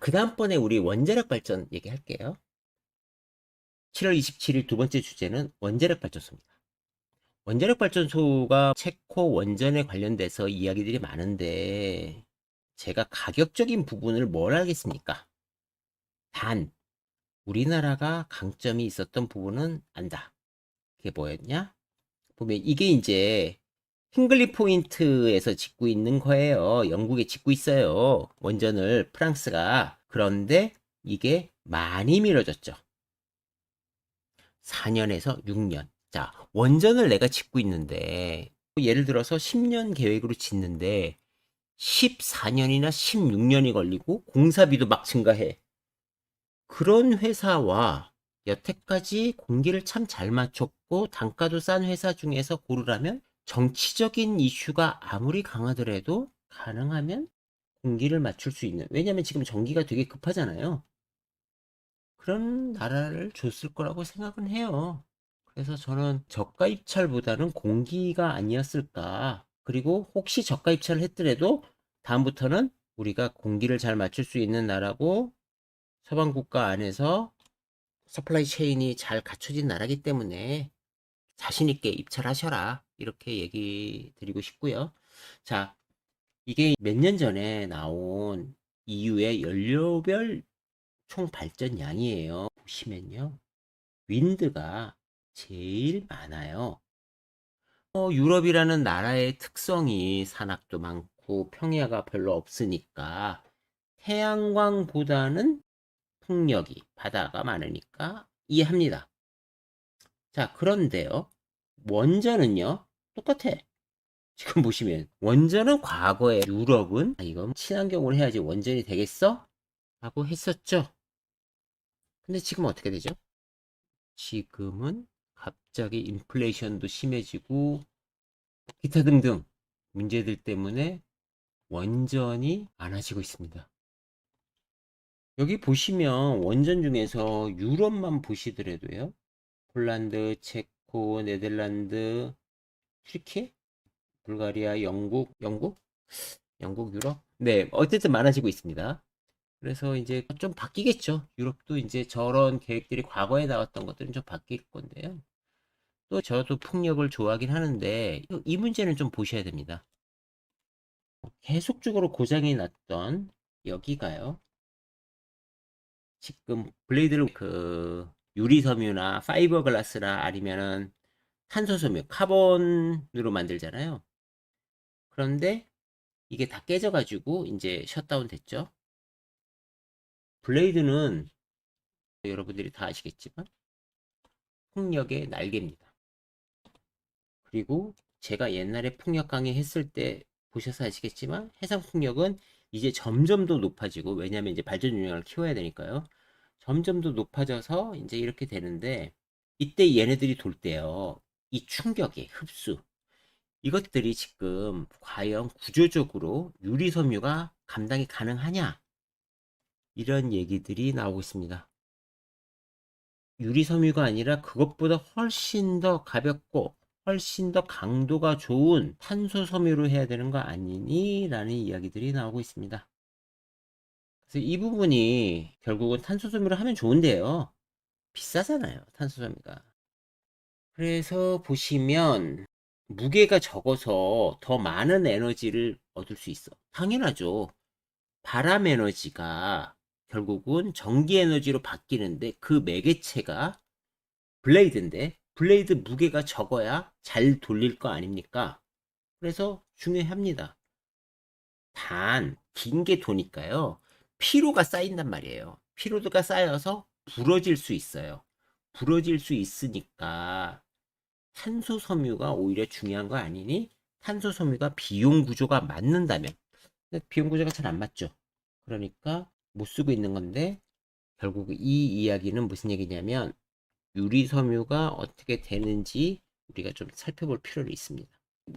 그 다음번에 우리 원자력 발전 얘기할게요. 7월 27일 두 번째 주제는 원자력 발전소입니다. 원자력 발전소가 체코 원전에 관련돼서 이야기들이 많은데 제가 가격적인 부분을 뭘 알겠습니까? 단 우리나라가 강점이 있었던 부분은 안다. 그게 뭐였냐? 보면 이게 이제 힝글리 포인트에서 짓고 있는 거예요. 영국에 짓고 있어요. 원전을 프랑스가. 그런데 이게 많이 미뤄졌죠. 4년에서 6년. 자, 원전을 내가 짓고 있는데 예를 들어서 10년 계획으로 짓는데 14년이나 16년이 걸리고 공사비도 막 증가해. 그런 회사와 여태까지 공기를 참 잘 맞췄고 단가도 싼 회사 중에서 고르라면 정치적인 이슈가 아무리 강하더라도 가능하면 공기를 맞출 수 있는, 왜냐면 지금 전기가 되게 급하잖아요. 그런 나라를 줬을 거라고 생각은 해요. 그래서 저는 저가 입찰보다는 공기가 아니었을까. 그리고 혹시 저가 입찰을 했더라도 다음부터는 우리가 공기를 잘 맞출 수 있는 나라고 서방 국가 안에서 서플라이 체인이 잘 갖춰진 나라기 때문에 자신 있게 입찰하셔라. 이렇게 얘기 드리고 싶고요. 자, 이게 몇 년 전에 나온 EU의 연료별 총 발전량이에요. 보시면요. 윈드가 제일 많아요. 유럽이라는 나라의 특성이 산악도 많고 평야가 별로 없으니까 태양광보다는 풍력이 바다가 많으니까 이해합니다. 자, 그런데요. 원전은요. 똑같아. 지금 보시면 원전은 과거에 유럽은 이건 친환경으로 해야지 원전이 되겠어? 라고 했었죠. 근데 지금 어떻게 되죠? 지금은 갑자기 인플레이션도 심해지고 기타 등등 문제들 때문에 원전이 많아지고 있습니다. 여기 보시면 원전 중에서 유럽만 보시더라도요. 폴란드, 체코, 네덜란드, 튀르키예, 불가리아, 영국, 유럽? 네, 어쨌든 많아지고 있습니다. 그래서 이제 좀 바뀌겠죠. 유럽도 이제 저런 계획들이 과거에 나왔던 것들은 좀 바뀔 건데요. 또 저도 풍력을 좋아하긴 하는데 이 문제는 좀 보셔야 됩니다. 계속적으로 고장이 났던 여기가요. 지금 블레이드를 유리섬유나 파이버글라스나 아니면은 탄소섬유, 카본으로 만들잖아요. 그런데 이게 다 깨져가지고 이제 셧다운 됐죠. 블레이드는 여러분들이 다 아시겠지만 풍력의 날개입니다. 그리고 제가 옛날에 풍력 강의 했을 때 보셔서 아시겠지만 해상 풍력은 이제 점점 더 높아지고, 왜냐하면 이제 발전 용량을 키워야 되니까요. 점점 더 높아져서 이제 이렇게 되는데 이때 얘네들이 돌 때요. 이 충격의 흡수 이것들이 지금 과연 구조적으로 유리섬유가 감당이 가능하냐 이런 얘기들이 나오고 있습니다. 유리섬유가 아니라 그것보다 훨씬 더 가볍고 훨씬 더 강도가 좋은 탄소섬유로 해야 되는 거 아니니? 라는 이야기들이 나오고 있습니다. 그래서 이 부분이 결국은 탄소섬유로 하면 좋은데요. 비싸잖아요, 탄소섬유가. 그래서 보시면 무게가 적어서 더 많은 에너지를 얻을 수 있어. 당연하죠. 바람 에너지가 결국은 전기 에너지로 바뀌는데 그 매개체가 블레이드인데 블레이드 무게가 적어야 잘 돌릴 거 아닙니까? 그래서 중요합니다. 단 긴 게 도니까요. 피로가 쌓인단 말이에요. 피로도가 쌓여서 부러질 수 있어요. 부러질 수 있으니까 탄소 섬유가 오히려 중요한 거 아니니? 탄소 섬유가 비용 구조가 맞는다면, 근데 비용 구조가 잘 안 맞죠. 그러니까 못 쓰고 있는 건데 결국 이 이야기는 무슨 얘기냐면 유리 섬유가 어떻게 되는지 우리가 좀 살펴볼 필요가 있습니다.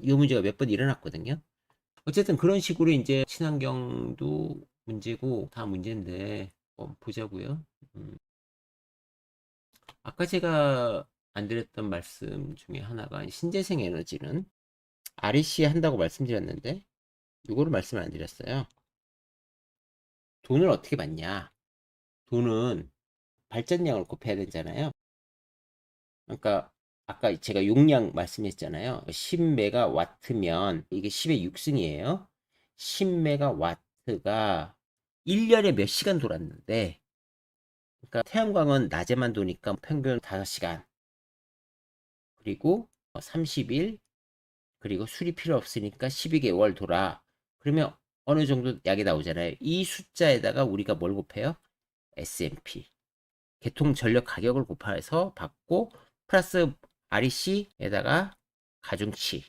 이 문제가 몇 번 일어났거든요. 어쨌든 그런 식으로 이제 친환경도 문제고 다 문제인데 보자고요. 아까 제가 안 드렸던 말씀 중에 하나가 신재생 에너지는 REC 한다고 말씀드렸는데 이거를 말씀을 안 드렸어요. 돈을 어떻게 받냐? 돈은 발전량을 곱해야 되잖아요. 그러니까 아까 제가 용량 말씀했잖아요. 10메가와트면 이게 10의 6승이에요. 10메가와트가 1년에 몇 시간 돌았는데, 그러니까 태양광은 낮에만 도니까 평균 5시간, 그리고 30일, 그리고 술이 필요 없으니까 12개월 돌아. 그러면 어느 정도 약이 나오잖아요. 이 숫자에다가 우리가 뭘 곱해요? S&P. 개통 전력 가격을 곱해서 받고, 플러스 REC에다가 가중치.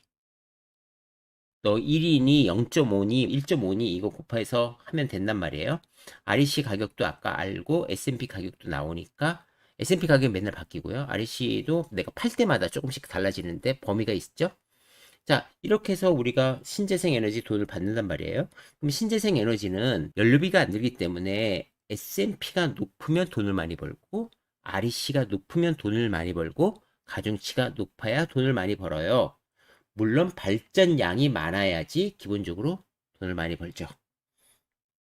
너 1이니 0.5니 1.5니 이거 곱해서 하면 된단 말이에요. REC 가격도 아까 알고 S&P 가격도 나오니까 S&P 가격이 맨날 바뀌고요. REC도 내가 팔 때마다 조금씩 달라지는데 범위가 있죠. 자, 이렇게 해서 우리가 신재생 에너지 돈을 받는단 말이에요. 그럼 신재생 에너지는 연료비가 안 들기 때문에 S&P가 높으면 돈을 많이 벌고 REC가 높으면 돈을 많이 벌고 가중치가 높아야 돈을 많이 벌어요. 물론 발전량이 많아야지 기본적으로 돈을 많이 벌죠.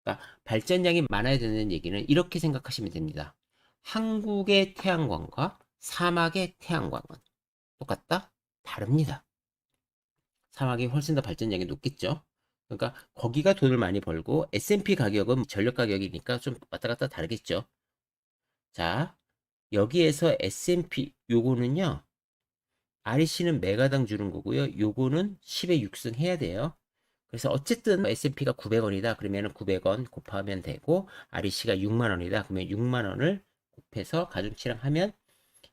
그러니까 발전량이 많아야 되는 얘기는 이렇게 생각하시면 됩니다. 한국의 태양광과 사막의 태양광은 똑같다? 다릅니다. 사막이 훨씬 더 발전량이 높겠죠. 그러니까 거기가 돈을 많이 벌고 S&P 가격은 전력 가격이니까 좀 왔다 갔다 다르겠죠. 자, 여기에서 S&P 요거는요. REC는 메가당 주는 거고요. 요거는 10의 6승 해야 돼요. 그래서 어쨌든 S&P가 900원이다. 그러면 900원 곱하면 되고 REC가 6만 원이다. 그러면 6만 원을 곱해서 가중치랑 하면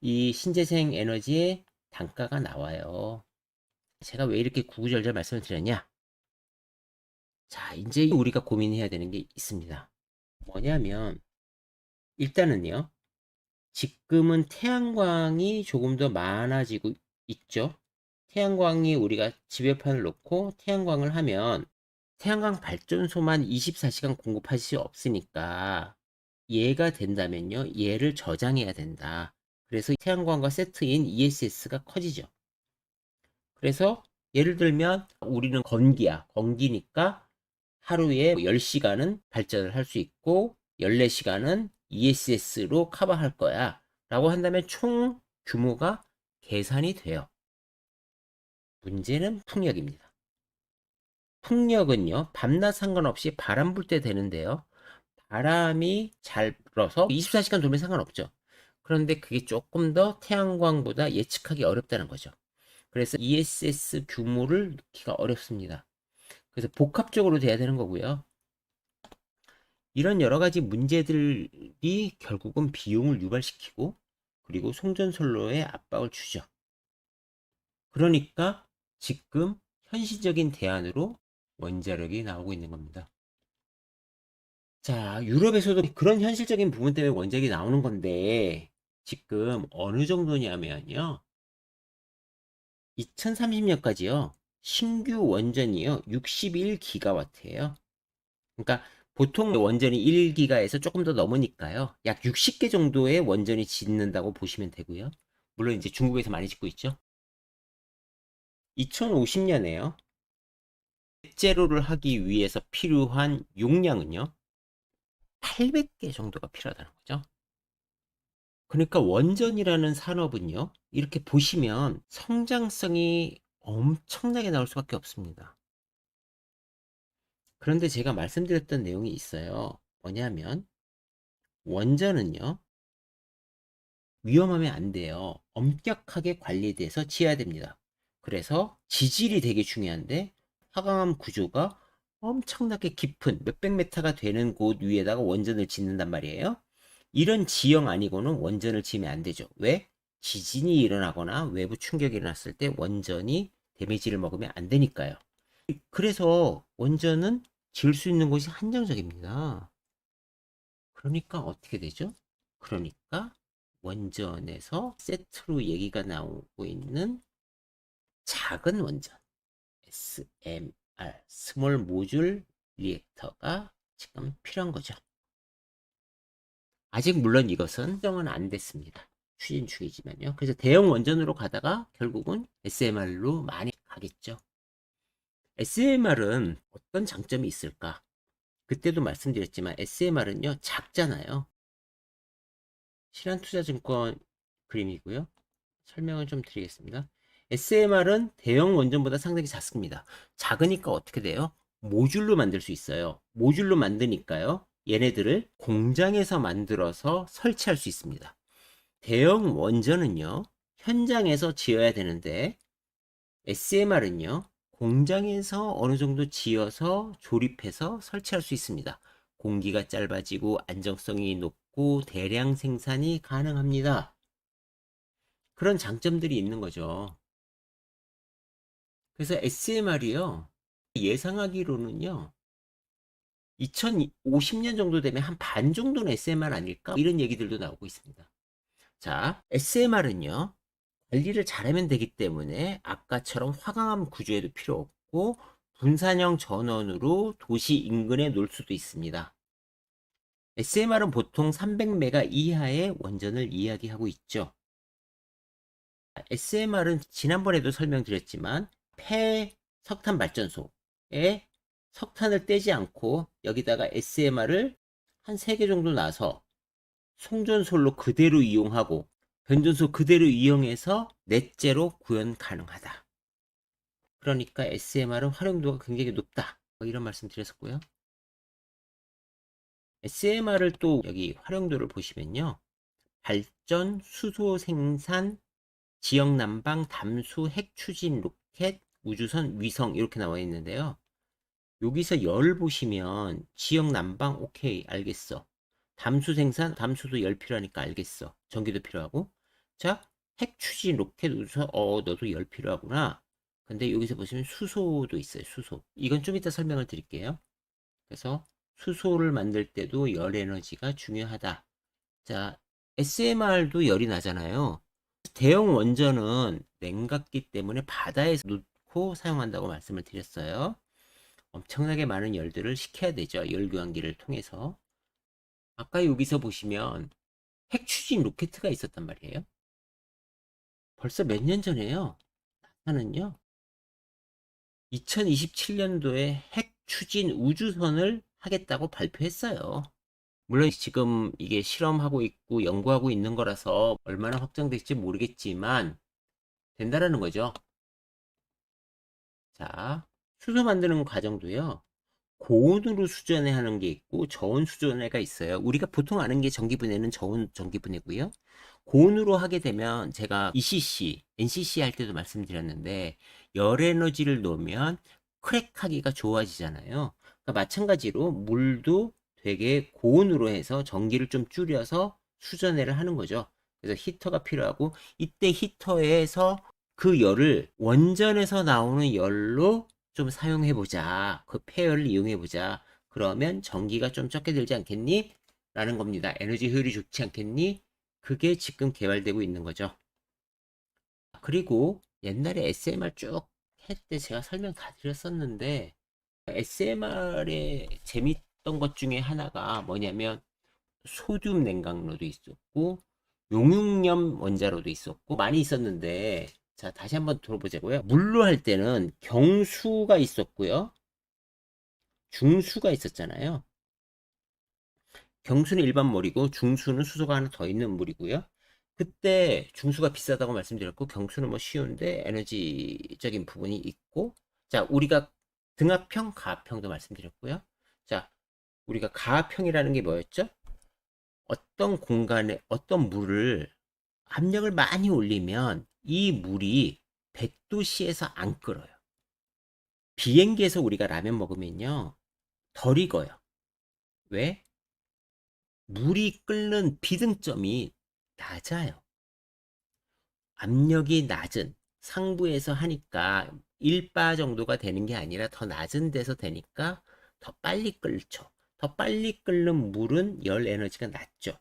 이 신재생 에너지의 단가가 나와요. 제가 왜 이렇게 구구절절 말씀을 드렸냐? 자, 이제 우리가 고민해야 되는 게 있습니다. 뭐냐면 일단은요. 지금은 태양광이 조금 더 많아지고 있죠. 태양광이 우리가 지배판을 놓고 태양광을 하면 태양광 발전소만 24시간 공급할 수 없으니까 얘가 된다면요. 얘를 저장해야 된다. 그래서 태양광과 세트인 ESS가 커지죠. 그래서 예를 들면 우리는 건기야. 건기니까 하루에 10시간은 발전을 할 수 있고 14시간은 ESS로 커버할 거야. 라고 한다면 총 규모가 계산이 돼요. 문제는 풍력입니다. 풍력은요, 밤낮 상관없이 바람 불 때 되는데요. 바람이 잘 불어서 24시간 돌면 상관없죠. 그런데 그게 조금 더 태양광보다 예측하기 어렵다는 거죠. 그래서 ESS 규모를 넣기가 어렵습니다. 그래서 복합적으로 돼야 되는 거고요. 이런 여러 가지 문제들이 결국은 비용을 유발시키고 그리고 송전솔로에 압박을 주죠. 그러니까 지금 현실적인 대안으로 원자력이 나오고 있는 겁니다. 자, 유럽에서도 그런 현실적인 부분 때문에 원자력이 나오는 건데 지금 어느 정도냐면요. 2030년까지요. 신규 원전이요. 61기가와트예요. 그러니까 보통 원전이 1기가에서 조금 더 넘으니까요. 약 60개 정도의 원전이 짓는다고 보시면 되고요. 물론 이제 중국에서 많이 짓고 있죠. 2050년에요. 넷제로를 하기 위해서 필요한 용량은요. 800개 정도가 필요하다는 거죠. 그러니까 원전이라는 산업은요. 이렇게 보시면 성장성이 엄청나게 나올 수밖에 없습니다. 그런데 제가 말씀드렸던 내용이 있어요. 뭐냐면 원전은요. 위험하면 안 돼요. 엄격하게 관리돼서 지어야 됩니다. 그래서 지질이 되게 중요한데 화강암 구조가 엄청나게 깊은 몇백 메타가 되는 곳 위에다가 원전을 짓는단 말이에요. 이런 지형 아니고는 원전을 지으면 안 되죠. 왜? 지진이 일어나거나 외부 충격이 일어났을 때 원전이 데미지를 먹으면 안 되니까요. 그래서 원전은 지을 수 있는 곳이 한정적입니다. 그러니까 어떻게 되죠? 그러니까 원전에서 세트로 얘기가 나오고 있는 작은 원전 SMR 스몰 모듈 리액터가 지금 필요한 거죠. 아직 물론 이것은 확정은 안 됐습니다. 추진 중이지만요. 그래서 대형 원전으로 가다가 결국은 SMR로 많이 가겠죠. SMR은 어떤 장점이 있을까? 그때도 말씀드렸지만 SMR은요 작잖아요. 신한투자증권 그림이고요. 설명을 좀 드리겠습니다. SMR은 대형 원전보다 상당히 작습니다. 작으니까 어떻게 돼요? 모듈로 만들 수 있어요. 모듈로 만드니까요. 얘네들을 공장에서 만들어서 설치할 수 있습니다. 대형 원전은요. 현장에서 지어야 되는데 SMR은요. 공장에서 어느 정도 지어서 조립해서 설치할 수 있습니다. 공기가 짧아지고 안정성이 높고 대량 생산이 가능합니다. 그런 장점들이 있는 거죠. 그래서 SMR이요. 예상하기로는요. 2050년 정도 되면 한 반 정도는 SMR 아닐까? 이런 얘기들도 나오고 있습니다. 자, SMR은요. 관리를 잘하면 되기 때문에 아까처럼 화강암 구조에도 필요 없고 분산형 전원으로 도시 인근에 놓을 수도 있습니다. SMR은 보통 300메가 이하의 원전을 이야기하고 있죠. SMR은 지난번에도 설명드렸지만 폐 석탄 발전소에 석탄을 떼지 않고 여기다가 SMR을 한 3개 정도 놔서 송전솔로 그대로 이용하고 변전소 그대로 이용해서 넷째로 구현 가능하다. 그러니까 SMR은 활용도가 굉장히 높다. 이런 말씀 드렸었고요. SMR을 또 여기 활용도를 보시면요. 발전, 수소 생산, 지역 난방, 담수, 핵 추진 로켓, 우주선, 위성 이렇게 나와 있는데요. 여기서 열 보시면 지역 난방 오케이 알겠어. 담수 생산, 담수도 열 필요하니까 알겠어. 전기도 필요하고. 자, 핵 추진 로켓 우주선 너도 열 필요하구나. 근데 여기서 보시면 수소도 있어요. 수소. 이건 좀 이따 설명을 드릴게요. 그래서 수소를 만들 때도 열 에너지가 중요하다. 자, SMR도 열이 나잖아요. 대형 원전은 냉각기 때문에 바다에서 놓고 사용한다고 말씀을 드렸어요. 엄청나게 많은 열들을 식혀야 되죠. 열교환기를 통해서. 아까 여기서 보시면 핵추진 로켓가 있었단 말이에요. 벌써 몇 년 전에요. 나사는요. 2027년도에 핵추진 우주선을 하겠다고 발표했어요. 물론 지금 이게 실험하고 있고 연구하고 있는 거라서 얼마나 확정될지 모르겠지만 된다라는 거죠. 자, 수소 만드는 과정도요. 고온으로 수전해 하는 게 있고 저온 수전해가 있어요. 우리가 보통 아는 게 전기분해는 저온 전기분해고요. 고온으로 하게 되면 제가 ECC, NCC 할 때도 말씀드렸는데 열 에너지를 놓으면 크랙하기가 좋아지잖아요. 그러니까 마찬가지로 물도 되게 고온으로 해서 전기를 좀 줄여서 수전해를 하는 거죠. 그래서 히터가 필요하고 이때 히터에서 그 열을 원전에서 나오는 열로 좀 사용해보자. 그 폐열을 이용해보자. 그러면 전기가 좀 적게 들지 않겠니? 라는 겁니다. 에너지 효율이 좋지 않겠니? 그게 지금 개발되고 있는 거죠. 그리고 옛날에 SMR 쭉 할 때 제가 설명 다 드렸었는데 SMR의 재밌던 것 중에 하나가 뭐냐면 소듐 냉각로도 있었고 용융염 원자로도 있었고 많이 있었는데 자 다시 한번 들어보자고요. 물로 할 때는 경수가 있었고요. 중수가 있었잖아요. 경수는 일반 물이고 중수는 수소가 하나 더 있는 물이고요. 그때 중수가 비싸다고 말씀드렸고 경수는 뭐 쉬운데 에너지적인 부분이 있고 자 우리가 등압형, 가압형도 말씀드렸고요. 자 우리가 가압형이라는 게 뭐였죠? 어떤 공간에 어떤 물을 압력을 많이 올리면 이 물이 100도씨에서 안 끓어요. 비행기에서 우리가 라면 먹으면요 덜 익어요. 왜? 물이 끓는 비등점이 낮아요. 압력이 낮은 상부에서 하니까 1바 정도가 되는 게 아니라 더 낮은 데서 되니까 더 빨리 끓죠. 더 빨리 끓는 물은 열 에너지가 낮죠.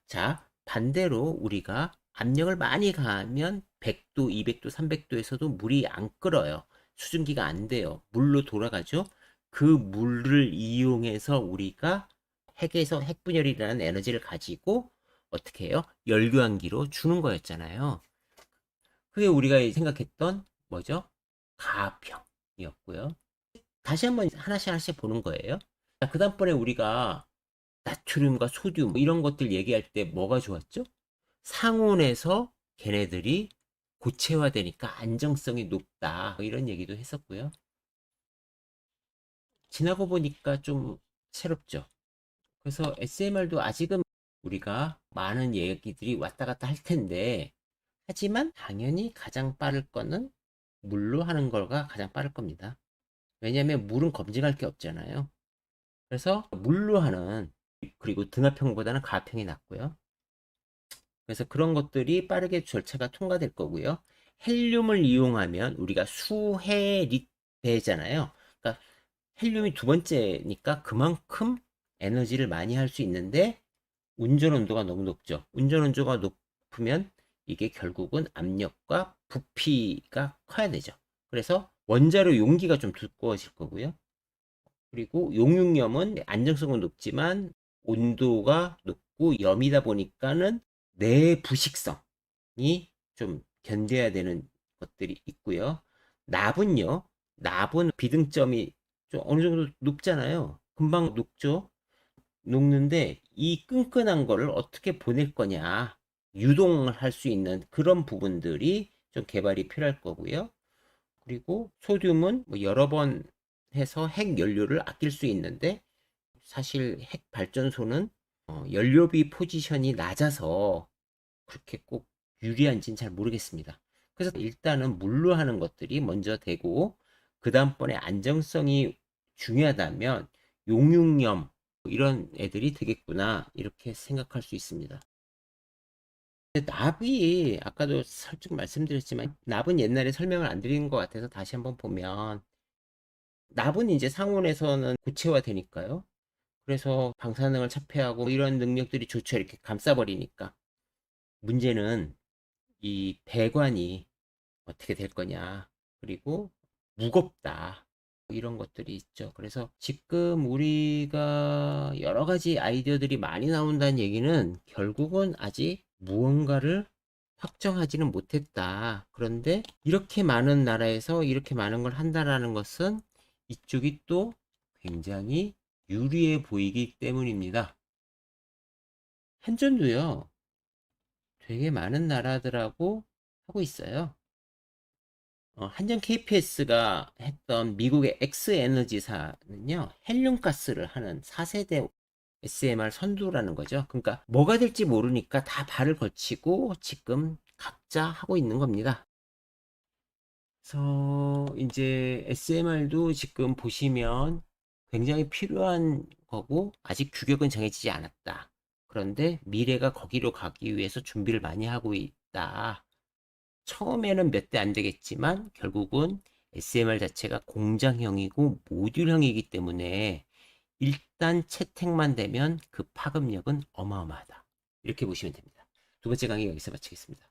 자, 반대로 우리가 압력을 많이 가하면 100도, 200도, 300도에서도 물이 안 끓어요. 수증기가 안 돼요. 물로 돌아가죠. 그 물을 이용해서 우리가 핵에서 핵분열이라는 에너지를 가지고 어떻게 해요? 열교환기로 주는 거였잖아요. 그게 우리가 생각했던 뭐죠? 가압형이었고요. 다시 한번 하나씩 하나씩 보는 거예요. 그 다음번에 우리가 나트륨과 소듐 이런 것들 얘기할 때 뭐가 좋았죠? 상온에서 걔네들이 고체화되니까 안정성이 높다 이런 얘기도 했었고요. 지나고 보니까 좀 새롭죠. 그래서 SMR도 아직은 우리가 많은 얘기들이 왔다 갔다 할 텐데, 하지만 당연히 가장 빠를 거는 물로 하는 거가 가장 빠를 겁니다. 왜냐하면 물은 검증할 게 없잖아요. 그래서 물로 하는, 그리고 등하평보다는 가평이 낫고요. 그래서 그런 것들이 빠르게 절차가 통과될 거고요. 헬륨을 이용하면 우리가 수해리배잖아요. 그러니까 헬륨이 두 번째니까 그만큼 에너지를 많이 할 수 있는데, 운전 온도가 너무 높죠. 운전 온도가 높으면 이게 결국은 압력과 부피가 커야 되죠. 그래서 원자로 용기가 좀 두꺼워질 거고요. 그리고 용융염은 안정성은 높지만 온도가 높고 염이다 보니까는 내부식성이 좀 견뎌야 되는 것들이 있고요. 납은요. 납은 비등점이 좀 어느 정도 높잖아요. 금방 녹죠. 녹는데 이 끈끈한 거를 어떻게 보낼 거냐. 유동을 할 수 있는 그런 부분들이 좀 개발이 필요할 거고요. 그리고 소듐은 뭐 여러 번 해서 핵 연료를 아낄 수 있는데, 사실 핵 발전소는 연료비 포지션이 낮아서 그렇게 꼭 유리한지는 잘 모르겠습니다. 그래서 일단은 물로 하는 것들이 먼저 되고, 그 다음번에 안정성이 중요하다면 용융염 이런 애들이 되겠구나 이렇게 생각할 수 있습니다. 납이 아까도 살짝 말씀드렸지만 납은 옛날에 설명을 안 드린 것 같아서 다시 한번 보면, 납은 이제 상온에서는 고체화 되니까요. 그래서 방사능을 차폐하고 이런 능력들이 좋죠. 이렇게 감싸버리니까. 문제는 이 배관이 어떻게 될 거냐. 그리고 무겁다. 이런 것들이 있죠. 그래서 지금 우리가 여러 가지 아이디어들이 많이 나온다는 얘기는 결국은 아직 무언가를 확정하지는 못했다. 그런데 이렇게 많은 나라에서 이렇게 많은 걸 한다라는 것은 이쪽이 또 굉장히 유리해 보이기 때문입니다. 한전도요, 되게 많은 나라들하고 하고 있어요. 한전 KPS가 했던 미국의 엑스에너지사는요, 헬륨가스를 하는 4세대 SMR 선두라는 거죠. 그러니까 뭐가 될지 모르니까 다 발을 걸치고 지금 각자 하고 있는 겁니다. 그래서 이제 SMR도 지금 보시면 굉장히 필요한 거고, 아직 규격은 정해지지 않았다. 그런데 미래가 거기로 가기 위해서 준비를 많이 하고 있다. 처음에는 몇 대 안 되겠지만 결국은 SMR 자체가 공장형이고 모듈형이기 때문에 일단 채택만 되면 그 파급력은 어마어마하다. 이렇게 보시면 됩니다. 두 번째 강의 여기서 마치겠습니다.